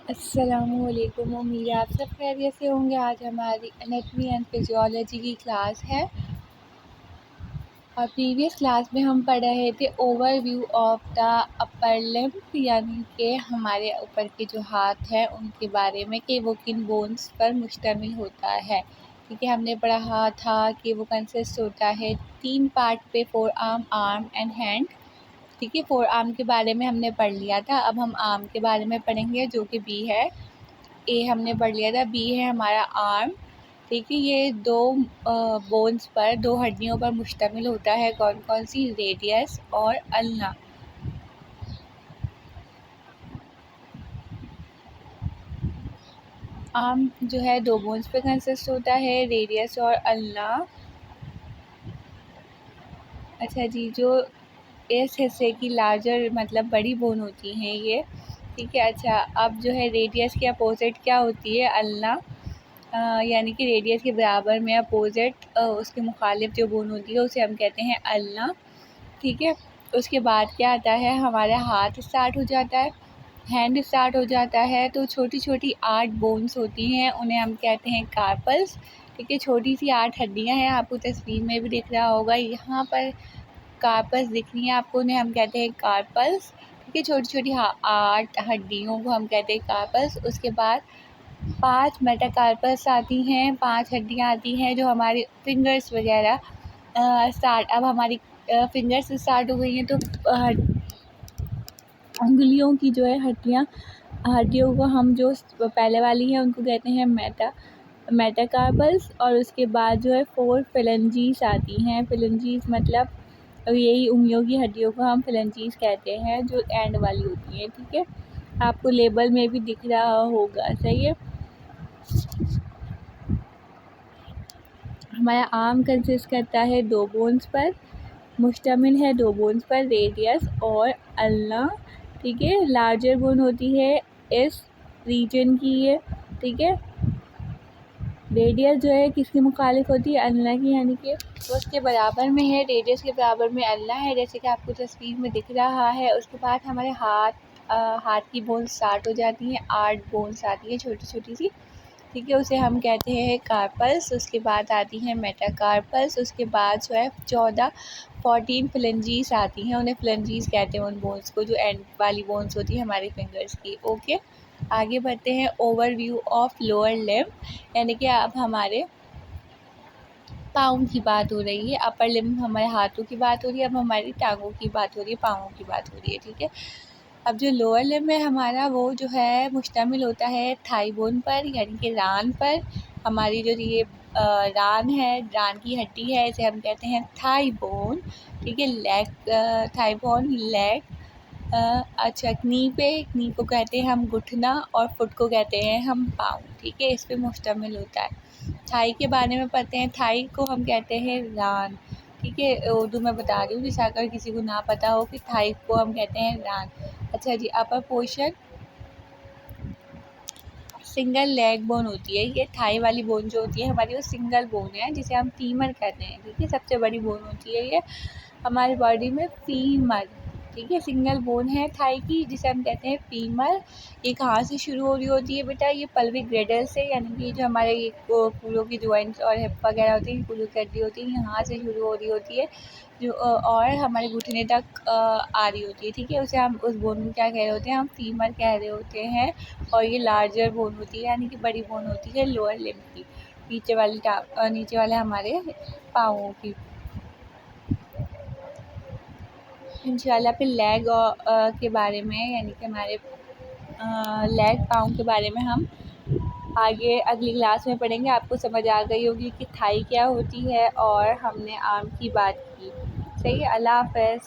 अस्सलामुअलैकुम। उम्मीद है आप सब खैरियत से होंगे। आज हमारी एनाटॉमी एंड फिजियोलॉजी की क्लास है और प्रीवियस क्लास में हम पढ़ रहे थे overview of the upper limb, यानी कि हमारे ऊपर के जो हाथ हैं उनके बारे में कि वो किन बोन्स पर मुश्तमिल होता है। ठीक है, हमने पढ़ा था कि वो कंसिस्ट होता है 3 पार्ट पे, फोर आर्म एंड हैंड। ठीक है, फोर आर्म के बारे में हमने पढ़ लिया था। अब हम आर्म के बारे में पढ़ेंगे जो कि बी है। ए हमने पढ़ लिया था, बी है हमारा आर्म। ठीक है, ये दो बोन्स पर, दो हड्डियों पर मुश्तमिल होता है। कौन कौन सी? रेडियस और अल्ना। आर्म जो है दो बोन्स पे कंसिस्ट होता है, रेडियस और अल्ना। अच्छा जी, जो इस हिस्से की लार्जर मतलब बड़ी बोन होती हैं ये। ठीक है, अच्छा अब जो है रेडियस के अपोजिट क्या होती है? अल्ना। यानी कि रेडियस के बराबर में अपोजिट उसके मुखालिफ जो बोन होती है उसे हम कहते हैं अल्ना। ठीक है, उसके बाद क्या आता है? हमारा हाथ स्टार्ट हो जाता है, हैंड स्टार्ट हो जाता है। तो छोटी छोटी 8 बोन्स होती हैं, उन्हें हम कहते हैं कार्पल्स। ठीक है, छोटी सी 8 हड्डियां हैं, आपको तस्वीर में भी दिख रहा होगा, यहाँ पर कार्पल्स दिख रही हैं आपको, उन्हें हम कहते हैं कार्पल्स। ठीक है, छोटी छोटी 8 हड्डियों को हम कहते हैं कार्पल्स। उसके बाद 5 मेटाकार्पल्स आती हैं, 5 हड्डियाँ आती हैं जो हमारी फिंगर्स वगैरह स्टार्ट। अब हमारी फिंगर्स स्टार्ट हो गई हैं तो उंगलियों की जो है हड्डियों को हम जो पहले वाली हैं उनको कहते हैं मेटाकार्पल्स। और उसके बाद जो है 4 फिलेंजीज आती हैं। फिलेंजीज मतलब यही उंगलियों की हड्डियों को हम फिलेंजीज कहते हैं, जो एंड वाली होती हैं। ठीक है, आपको लेबल में भी दिख रहा होगा, सही है। हमारा आर्म कंसिस्ट करता है 2 बोन्स पर, मुश्तमिल है 2 बोन्स पर, रेडियस और अल्ना। ठीक है, लार्जर बोन होती है इस रीजन की ये। ठीक है, रेडियस जो है किसके मुखालिफ होती है? अल्ना की, यानी कि उसके बराबर में है, रेडियस के बराबर में अल्ना है, जैसे कि आपको तस्वीर में दिख रहा है। उसके बाद हमारे हाथ की बोन स्टार्ट हो जाती हैं, 8 बोन्स आती हैं छोटी छोटी सी। ठीक है, उसे हम कहते हैं कार्पल्स। उसके बाद आती हैं मेटाकार्पल्स। उसके बाद जो है 14 फिलेंजीज आती हैं, उन्हें फिलेंजीज कहते हैं उन बोन्स को जो एंड वाली बोन्स होती है हमारी फिंगर्स की। ओके, आगे बढ़ते हैं। ओवरव्यू ऑफ लोअर लिम्ब, यानी कि अब हमारे पाँव की बात हो रही है। अपर लिम्ब हमारे हाथों की बात हो रही है, अब हमारी टांगों की बात हो रही है, पाँवों की बात हो रही है। ठीक है, अब जो लोअर लिम्ब है हमारा, वो जो है मुश्तमिल होता है थाई बोन पर, यानी कि रान पर। हमारी जो ये रान है, रान की हड्डी है, इसे हम कहते हैं थाई बोन। ठीक है, लेग, थाई बोन, लेग। अच्छा, नी को कहते हैं हम घुटना और फुट को कहते हैं हम पाँव। ठीक है, इस पे मुश्तमिल होता है। थाई के बारे में पढ़ते हैं, थाई को हम कहते हैं रान। ठीक है, उर्दू में बता रही हूँ जिसे अगर किसी को ना पता हो कि थाई को हम कहते हैं रान। अच्छा जी, upper portion single leg bone होती है। ये थाई वाली बोन जो होती है हमारी, वो सिंगल बोन है जिसे हम फीमर कहते हैं। ठीक है, सबसे बड़ी बोन होती है ये हमारी बॉडी में, फीमर। ठीक है, सिंगल बोन है थाई की जिसे हम कहते हैं फीमर। ये कहाँ से शुरू हो रही होती है बेटा? ये पल्विक ग्रेडल से, यानी कि जो हमारे ये पूलों की जॉइंट्स और हिप वगैरह होती है, पूलों की हड्डी होती है, यहाँ से शुरू हो रही होती है जो और हमारे घुटने तक आ रही होती है। ठीक है, उसे हम उस बोन को क्या कह रहे होते हैं? हम फीमर कह रहे होते हैं। और ये लार्जर बोन होती है, यानी कि बड़ी बोन होती है लोअर लिम्ब की, नीचे वाले हमारे पाँवों की। इंशाल्लाह फिर लेग के बारे में, यानी कि हमारे लेग पाँव के बारे में हम आगे अगली क्लास में पढ़ेंगे। आपको समझ आ गई होगी कि थाई क्या होती है और हमने आर्म की बात की। सही है, अल्लाह हाफ़िज़।